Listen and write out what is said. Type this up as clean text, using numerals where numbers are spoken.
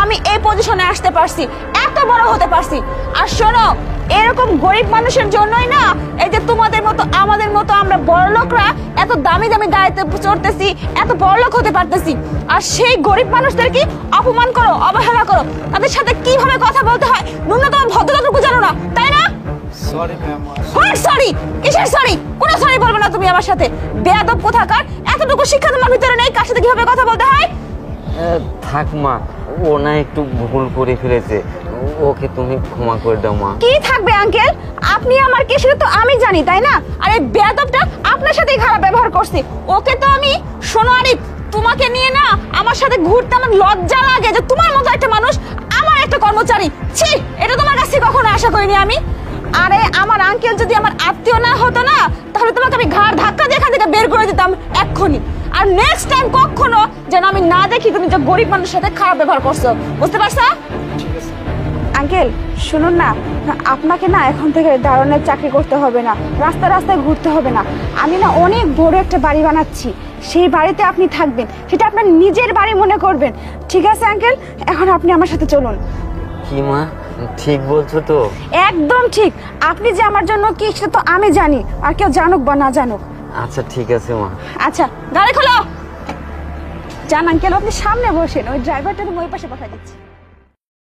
আমি এই পজিশনে আসতে পারছি, এত বড় হতে পারছি। আর শোনো, এরকম গরিব মানুষের জন্যই না এই যে তোমাদের মতো আমাদের মতো আমরা বড়লোকরা এত দামি দামি গাড়িতে চড়তেছি, এত বড়লোক হতে পারতেছি। আর সেই গরিব মানুষদেরকে অপমান করো, অবহেলা করো, তাদের সাথে কিভাবে কথা বলতে হয় ন্যূনতম ভদ্রতাটুকু জানো না, তাই না? Sorry ma'am. What sorry? কিসের সরি? কোনো সরি বলবে না তুমি আমার সাথে। বেয়াদব কোথাকার, এতটুকু শিক্ষা তোমার ভিতরে নেই কার সাথে কিভাবে কথা বলতে হয়? থাক মা, ও না একটু ভুল করে ফেলেছে, ওকে তুমি ক্ষমা করে দাও মা। কি থাকবে আঙ্কেল, আপনি আমার কে সেটা তো আমি জানি, তাই না? আর এই বেয়াদবটা আপনার সাথেই খারাপ ব্যবহার করছে। ওকে তো আমি, শোনো আরিফ, তোমাকে নিয়ে না আমার সাথে ঘুরতে আমার লজ্জা লাগে যে তোমার মতো একটা মানুষ আমার একটা কর্মচারী। ছি, এটা তোমার কাছ থেকে কখনো আশা করিনি আমি। আরে আমার আঙ্কেল যদি আমার আত্মীয় না হতো না, তাহলে তোমাকে আমি ঘাড় ধাক্কা দিয়ে এখান থেকে বের করে দিতাম এক্ষুনি। আর নেক্সট টাইম কখনো যেন আমি না দেখি তুমি যে গরিব মানুষের সাথে খারাপ ব্যবহার করছো, বুঝতে পারছো? আঙ্কেল শুনুন না, আপনাকে না এখন থেকে দারোয়ানের চাকরি করতে হবে না, রাস্তায় রাস্তায় ঘুরতে হবে না। আমি না অনেক বড় একটা বাড়ি বানাচ্ছি, সেই বাড়িতে আপনি থাকবেন, সেটা আপনার নিজের বাড়ি মনে করবেন। ঠিক আছে আঙ্কেল, এখন আপনি আমার সাথে চলুন। কি মা, ঠিক বলছো তো? একদম ঠিক। আপনি যে আমার জন্য কি সেটা তো আমি জানি, আর কেউ জানুক বা না জানুক। আচ্ছা ঠিক আছে মা। আচ্ছা গাড়ি খোলো। যান আঙ্কেল, আপনি সামনে বসেন, ওই ড্রাইভারটা ওই পাশে পাঠিয়ে দিচ্ছি।